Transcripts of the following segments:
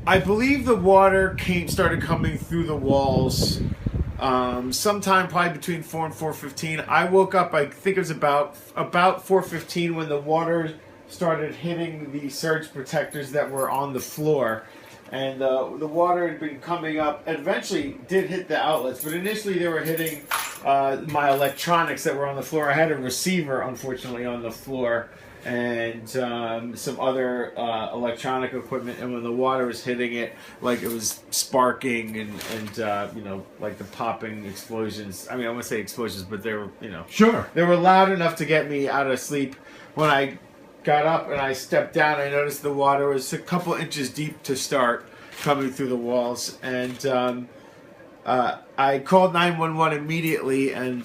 I believe the water started coming through the walls sometime probably between 4 and 4:15. I woke up. I think it was about 4:15 when the water started hitting the surge protectors that were on the floor, and the water had been coming up. And eventually, did hit the outlets, but initially they were hitting my electronics that were on the floor. I had a receiver, unfortunately, on the floor, and some other electronic equipment. And when the water was hitting it, like it was sparking and like the popping explosions. I mean, I wouldn't say explosions, but they were, Sure. they were loud enough to get me out of sleep. When I got up and I stepped down, I noticed the water was a couple inches deep to start coming through the walls, and I called 911 immediately, and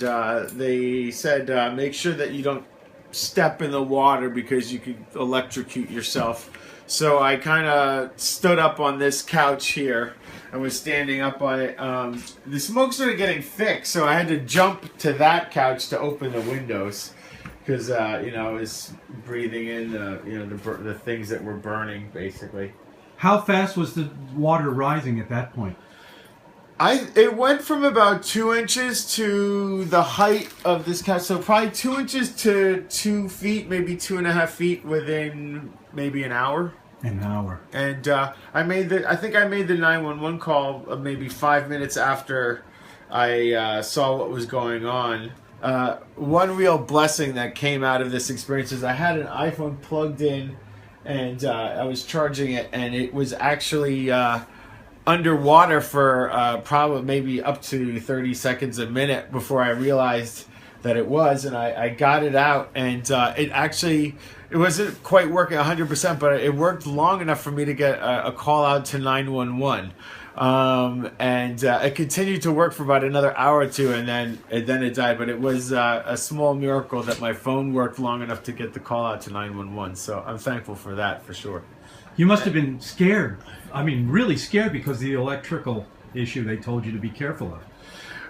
they said make sure that you don't step in the water because you could electrocute yourself. So I kind of stood up on this couch here and was standing up on it. The smoke started getting thick, so I had to jump to that couch to open the windows because I was breathing in the things that were burning basically. How fast was the water rising at that point? It went from about 2 inches to the height of this couch, so probably 2 inches to 2 feet, maybe 2.5 feet within maybe an hour. An hour. And I think I made the 911 call maybe 5 minutes after I saw what was going on. One real blessing that came out of this experience is I had an iPhone plugged in, and I was charging it, and it was actually underwater for probably maybe up to 30 seconds a minute before I realized that it was, and I got it out, and it wasn't quite working 100%, but it worked long enough for me to get a call out to 911. And it continued to work for about another hour or two, and then it died. But it was a small miracle that my phone worked long enough to get the call out to 911. So I'm thankful for that, for sure. You must have been scared. I mean, really scared because of the electrical issue they told you to be careful of.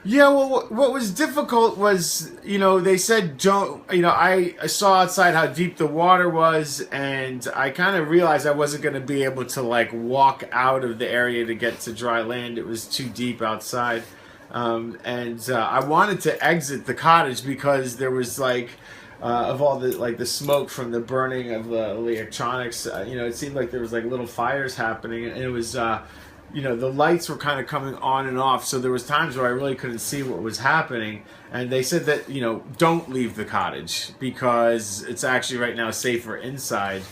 Yeah, well, what was difficult was, they said don't, I saw outside how deep the water was, and I kind of realized I wasn't going to be able to, walk out of the area to get to dry land. It was too deep outside. And I wanted to exit the cottage because there was, of all the smoke from the burning of the electronics, it seemed like there was, little fires happening, and it was... the lights were kind of coming on and off, so there was times where I really couldn't see what was happening. And they said that, don't leave the cottage because it's actually right now safer inside.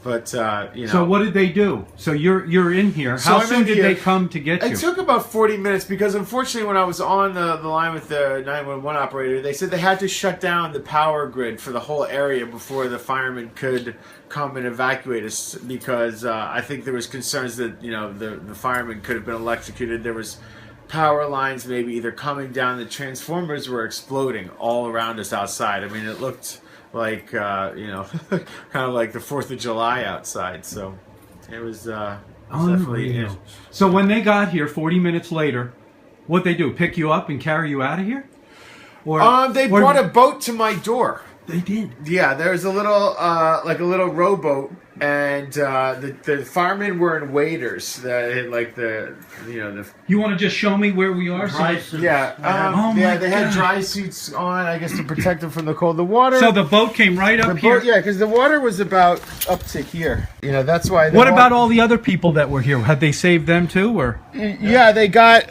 But, So what did they do? So you're in here. How soon did they come to get you? It took about 40 minutes because, unfortunately, when I was on the line with the 911 operator, they said they had to shut down the power grid for the whole area before the firemen could come and evacuate us because I think there was concerns that, the firemen could have been electrocuted. There was power lines maybe either coming down. The transformers were exploding all around us outside. I mean, it looked... kind of like the 4th of July outside. So it was definitely... So when they got here 40 minutes later, what'd they do? Pick you up and carry you out of here? Or they brought a boat to my door. They did? Yeah, there's a little, a little rowboat, and the firemen were in waders. That had the. You want to just show me where we are? Yeah, they had dry suits on, I guess, to protect them from the cold. The water. So the boat came right up here. Yeah, because the water was about up to here. That's why. What about all the other people that were here? Had they saved them too, or? Yeah, they got.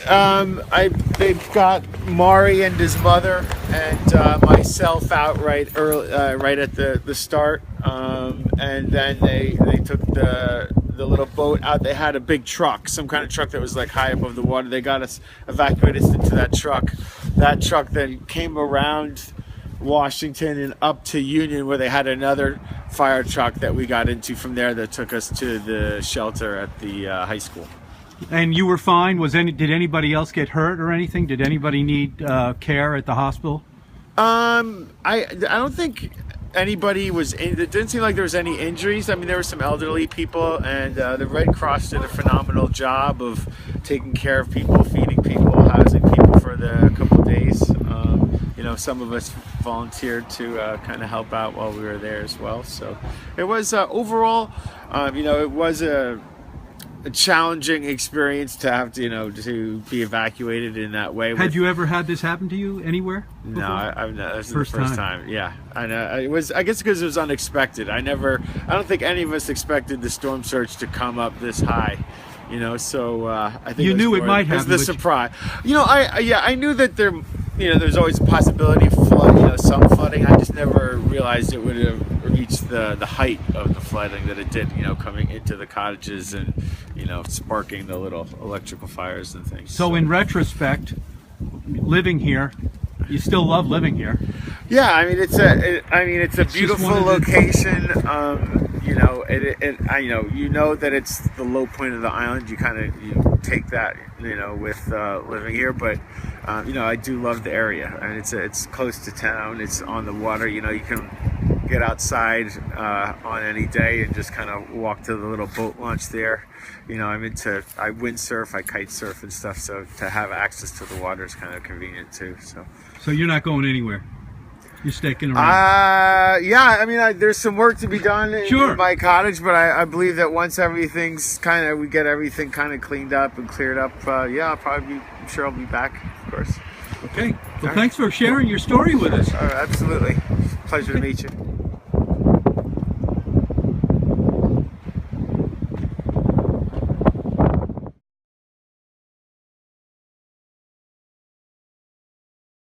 They got Maury and his mother and myself out right at the start, and then they took the little boat out. They had a big truck, some kind of truck that was high above the water. They got us, evacuated us into that truck. That truck then came around Washington and up to Union, where they had another fire truck that we got into from there that took us to the shelter at the high school. And you were fine? Did anybody else get hurt or anything? Did anybody need care at the hospital? I don't think anybody was in. It didn't seem like there was any injuries. I mean, there were some elderly people, and the Red Cross did a phenomenal job of taking care of people, feeding people, housing people for the couple of days. Some of us volunteered to kind of help out while we were there as well. So it was overall, it was a challenging experience to have to, to be evacuated in that way. Had you ever had this happen to you anywhere before? No, I've not. This is First the first time. Yeah, I know. It was. I guess because it was unexpected. I don't think any of us expected the storm surge to come up this high. So I think you knew it might happen. The surprise. I knew that there's always a possibility of flood, some flooding. I just never realized it would have reached the height of the flooding that it did. Coming into the cottages and sparking the little electrical fires and things. So in retrospect, living here, you still love living here. Yeah, I mean it's a beautiful location. You know that it's the low point of the island. You take that with living here, but I do love the area. I mean it's close to town. It's on the water. You can get outside on any day and just kind of walk to the little boat launch there. I windsurf, I kite surf and stuff. So to have access to the water is kind of convenient too. So you're not going anywhere. You're sticking around. There's some work to be done Sure. in my cottage, but I believe that once everything's we get everything kind of cleaned up and cleared up, I'm sure I'll be back, of course. Okay. Well, thanks for sharing your story with us. Absolutely. Pleasure to meet you.